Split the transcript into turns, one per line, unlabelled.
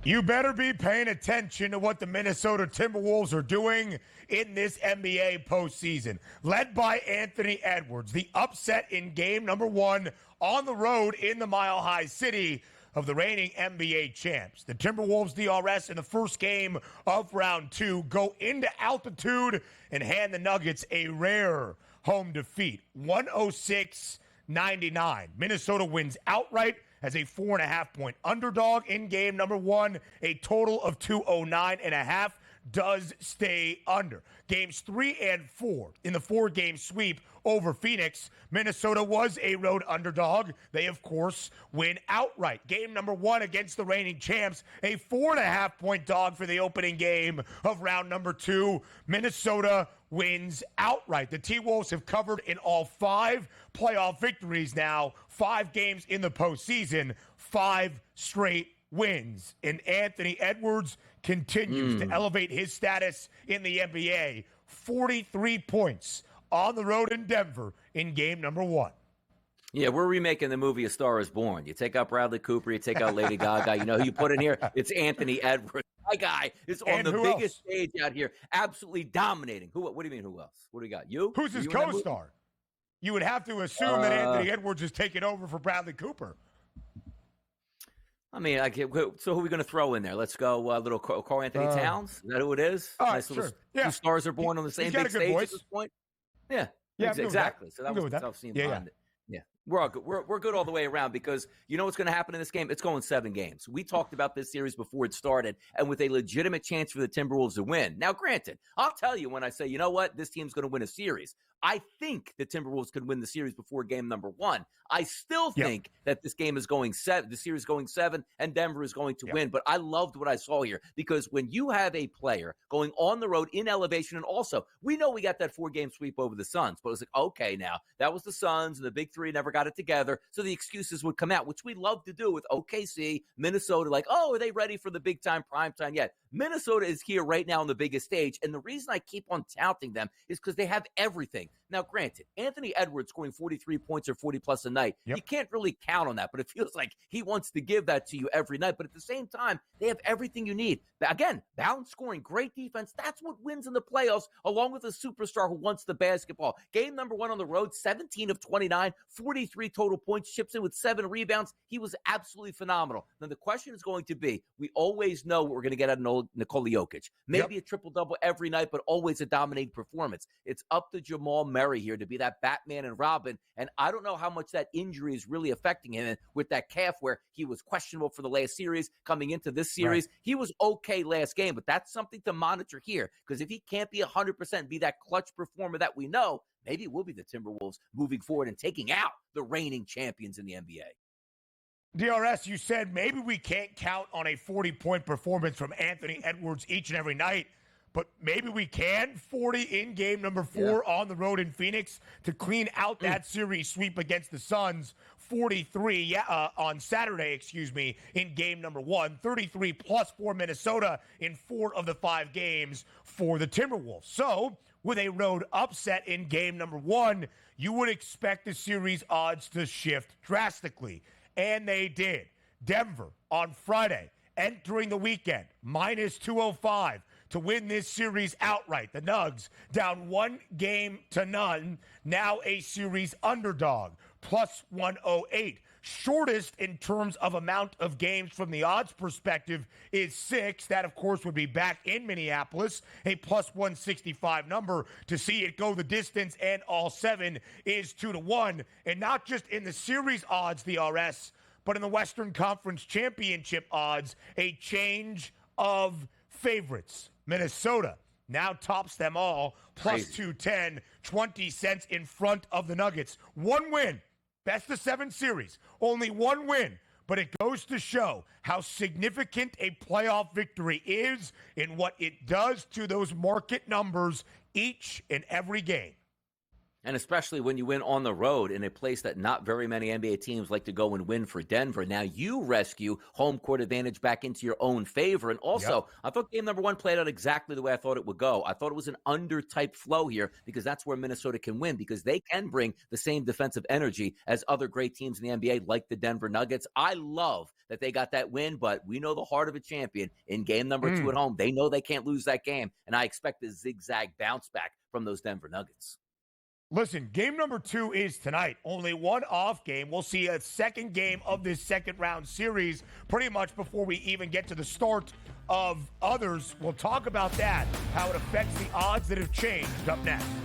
You better be paying attention to what the Minnesota Timberwolves are doing in this NBA postseason. Led by Anthony Edwards, the upset in game number 1 on the road in the Mile High City of the reigning NBA champs. The Timberwolves DRS in the first game of round 2 go into altitude and hand the Nuggets a rare home defeat, 106-99. Minnesota wins outright as a 4.5-point underdog in game number 1. A total of 209.5 does stay under. Games 3 and 4 in the 4-game sweep over Phoenix. Minnesota was a road underdog. They, of course, win outright. Game number 1 against the reigning champs, a 4.5-point dog for the opening game of round number 2. Minnesota wins outright. The T-Wolves have covered in all 5 playoff victories now, 5 games in the postseason, 5 straight wins. And Anthony Edwards continues to elevate his status in the NBA. 43 points on the road in Denver in game number 1.
Yeah, we're remaking the movie A Star Is Born. You take out Bradley Cooper, you take out Lady Gaga. You know who you put in here? It's Anthony Edwards. My guy is on the biggest stage out here, absolutely dominating. What do you mean, who else? What do we got? You?
Who's his co-star? You would have to assume that Anthony Edwards is taking over for Bradley Cooper.
I mean, so who are we going to throw in there? Let's go little Carl Anthony Towns. Is that who it is?
Nice little,
sure. Yeah. 2 stars are born on the same big stage
voice
at this point. Yeah,
exactly.
So that was the tough scene behind it. Yeah, we're all good. We're good all the way around because you know what's going to happen in this game? It's going 7 games. We talked about this series before it started, and with a legitimate chance for the Timberwolves to win. Now, granted, I'll tell you when I say, you know what, this team's going to win a series. I think the Timberwolves could win the series before game number 1. I still think that this game is going 7. The series is going 7, and Denver is going to win. But I loved what I saw here because when you have a player going on the road in elevation, and also we know we got that 4-game sweep over the Suns, but it was like, okay, now that was the Suns and the Big Three never got it together, so the excuses would come out, which we love to do with OKC, Minnesota. Like, oh, are they ready for the big time, prime time yet? Minnesota is here right now on the biggest stage, and the reason I keep on touting them is because they have everything. Now, granted, Anthony Edwards scoring 43 points or 40-plus a night, you can't really count on that, but it feels like he wants to give that to you every night. But at the same time, they have everything you need. Again, balanced scoring, great defense. That's what wins in the playoffs, along with a superstar who wants the basketball. Game number 1 on the road, 17 of 29, 43 total points, chips in with 7 rebounds. He was absolutely phenomenal. Now, the question is going to be, we always know what we're going to get out of Nikola Jokic. Maybe a triple-double every night, but always a dominating performance. It's up to Jamal Murray here to be that Batman and Robin, and I don't know how much that injury is really affecting him with that calf where he was questionable for the last series. Coming into this series, he was okay last game, but that's something to monitor here because if he can't be 100%, be that clutch performer that we know, maybe it will be the Timberwolves moving forward and taking out the reigning champions in the NBA.
DRS, you said maybe we can't count on a 40-point performance from Anthony Edwards each and every night, but maybe we can. 40 in game number 4 on the road in Phoenix to clean out that series sweep against the Suns. 43 on Saturday, in game number 1. 33 plus for Minnesota in 4 of the 5 games for the Timberwolves. So with a road upset in game number 1, you would expect the series odds to shift drastically. And they did. Denver on Friday, entering the weekend, minus 205 to win this series outright. The Nugs down 1-0, now a series underdog, plus 108. Shortest in terms of amount of games from the odds perspective is 6. That, of course, would be back in Minneapolis, a plus 165 number. To see it go the distance and all 7 is 2-1. And not just in the series odds, the RS, but in the Western Conference Championship odds, a change of favorites. Minnesota now tops them all, plus 210, 20 cents in front of the Nuggets. 1 win. Best of 7 series, only 1 win, but it goes to show how significant a playoff victory is and what it does to those market numbers each and every game.
And especially when you win on the road in a place that not very many NBA teams like to go and win for Denver. Now you rescue home court advantage back into your own favor. And also, I thought game number 1 played out exactly the way I thought it would go. I thought it was an under-type flow here because that's where Minnesota can win, because they can bring the same defensive energy as other great teams in the NBA like the Denver Nuggets. I love that they got that win, but we know the heart of a champion in game number 2 at home. They know they can't lose that game, and I expect a zigzag bounce back from those Denver Nuggets.
Listen, game number 2 is tonight. Only one off game. We'll see a second game of this second round series pretty much before we even get to the start of others. We'll talk about that, how it affects the odds that have changed up next.